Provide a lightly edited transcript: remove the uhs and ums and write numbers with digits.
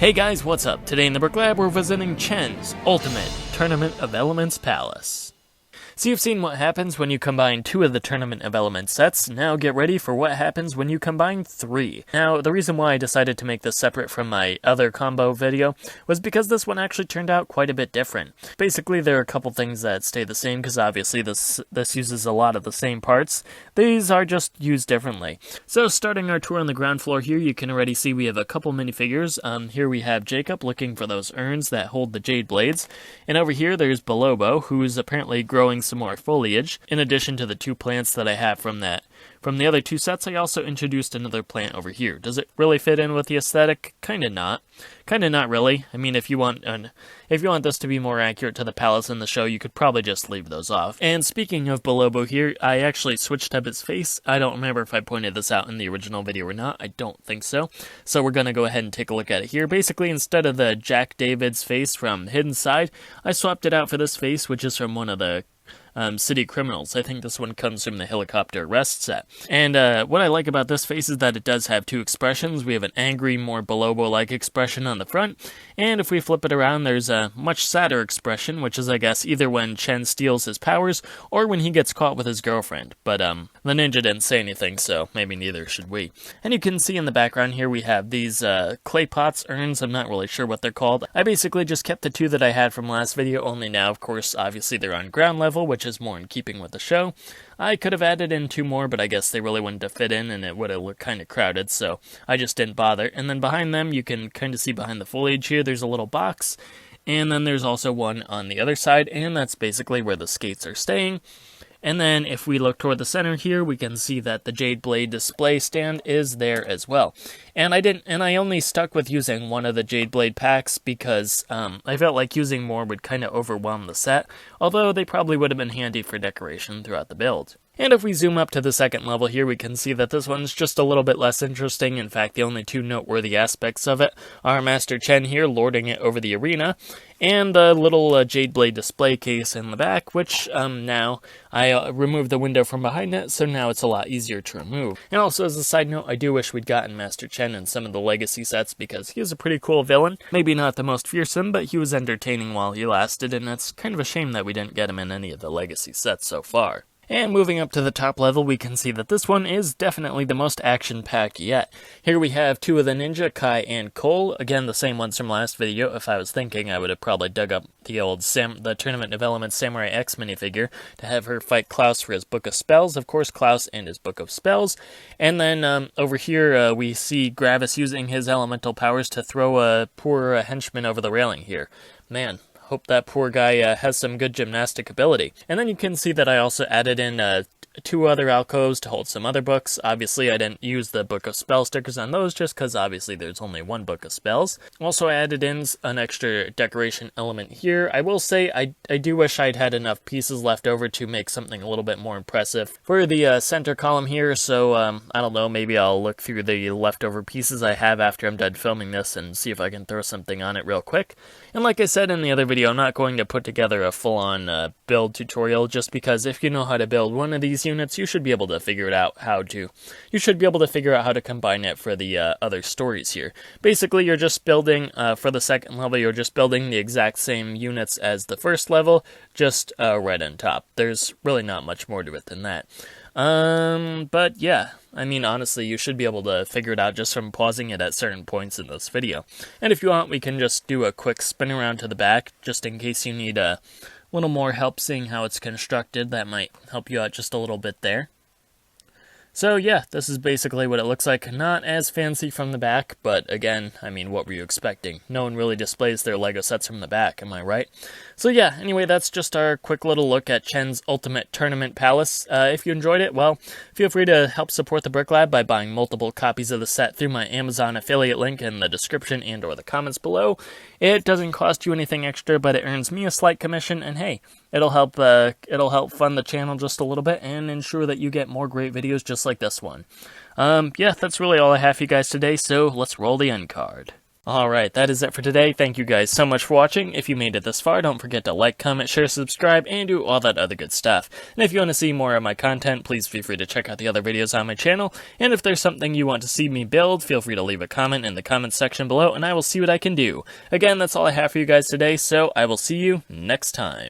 Hey guys, what's up? Today in the Brick Lab we're visiting Chen's Ultimate Tournament of Elements Palace. So you've seen what happens when you combine 2 of the Tournament of Elements sets. Now get ready for what happens when you combine 3. Now the reason why I decided to make this separate from my other combo video was because this one actually turned out quite a bit different. Basically there are a couple things that stay the same because obviously this uses a lot of the same parts. These are just used differently. So starting our tour on the ground floor here, you can already see we have a couple minifigures. Here we have Jacob looking for those urns that hold the jade blades. And over here there's Bolobo, who's apparently growing some more foliage. In addition to the 2 plants that I have from the other 2 sets, I also introduced another plant over here. Does it really fit in with the aesthetic? Kinda not. Kinda not really. I mean, if you want this to be more accurate to the palace in the show, you could probably just leave those off. And speaking of Bolobo here, I actually switched up his face. I don't remember if I pointed this out in the original video or not. I don't think so. So we're gonna go ahead and take a look at it here. Basically, instead of the Jack David's face from Hidden Side, I swapped it out for this face, which is from one of the City Criminals. I think this one comes from the Helicopter Arrest set. And what I like about this face is that it does have 2 expressions. We have an angry, more Bolobo-like expression on the front, and if we flip it around, there's a much sadder expression, which is, I guess, either when Chen steals his powers, or when he gets caught with his girlfriend. But the ninja didn't say anything, so maybe neither should we. And you can see in the background here we have these clay pots, urns. I'm not really sure what they're called. I basically just kept the 2 that I had from last video, only now, of course, obviously they're on ground level, which is more in keeping with the show. I could have added in 2 more, but I guess they really wouldn't have fit in, and it would have looked kind of crowded, so I just didn't bother. And then behind them, you can kind of see behind the foliage here, there's a little box, and then there's also one on the other side, and that's basically where the skates are staying. And then if we look toward the center here, we can see that the Jade Blade display stand is there as well. And I only stuck with using one of the Jade Blade packs because I felt like using more would kind of overwhelm the set, although they probably would have been handy for decoration throughout the build. And if we zoom up to the second level here, we can see that this one's just a little bit less interesting. In fact, the only 2 noteworthy aspects of it are Master Chen here lording it over the arena, and the little Jade Blade display case in the back, which now I removed the window from behind it, so now it's a lot easier to remove. And also, as a side note, I do wish we'd gotten Master Chen in some of the legacy sets, because he was a pretty cool villain. Maybe not the most fearsome, but he was entertaining while he lasted, and it's kind of a shame that we didn't get him in any of the legacy sets so far. And moving up to the top level, we can see that this one is definitely the most action-packed yet. Here we have 2 of the ninja, Kai and Cole. Again, the same ones from last video. If I was thinking, I would have probably dug up the old the Tournament of Elements Samurai X minifigure to have her fight Klaus for his Book of Spells. Of course, Klaus and his Book of Spells. And then over here, we see Gravis using his elemental powers to throw a poor henchman over the railing here. Man. Hope that poor guy has some good gymnastic ability. And then you can see that I also added in 2 other alcoves to hold some other books. Obviously, I didn't use the Book of Spell stickers on those just because obviously there's only 1 Book of Spells. Also, I added in an extra decoration element here. I will say I do wish I'd had enough pieces left over to make something a little bit more impressive for the center column here. So, I don't know, maybe I'll look through the leftover pieces I have after I'm done filming this and see if I can throw something on it real quick. And like I said in the other video, I'm not going to put together a full-on build tutorial just because if you know how to build one of these units, you should be able to figure out how to combine it for the other stories here. Basically, you're just building, for the second level, you're just building the exact same units as the first level, just right on top. There's really not much more to it than that. But yeah, I mean, honestly, you should be able to figure it out just from pausing it at certain points in this video. And if you want, we can just do a quick spin around to the back, just in case you need a little more help seeing how it's constructed. That might help you out just a little bit there. So yeah, this is basically what it looks like. Not as fancy from the back, but again, I mean, what were you expecting? No one really displays their LEGO sets from the back, am I right? So yeah, anyway, that's just our quick little look at Chen's Ultimate Tournament Palace. If you enjoyed it, well, feel free to help support the Brick Lab by buying multiple copies of the set through my Amazon affiliate link in the description and or the comments below. It doesn't cost you anything extra, but it earns me a slight commission, and hey, it'll help fund the channel just a little bit and ensure that you get more great videos just like this one. Yeah, that's really all I have for you guys today, so let's roll the end card. Alright, that is it for today. Thank you guys so much for watching. If you made it this far, don't forget to like, comment, share, subscribe, and do all that other good stuff. And if you want to see more of my content, please feel free to check out the other videos on my channel. And if there's something you want to see me build, feel free to leave a comment in the comments section below, and I will see what I can do. Again, that's all I have for you guys today, so I will see you next time.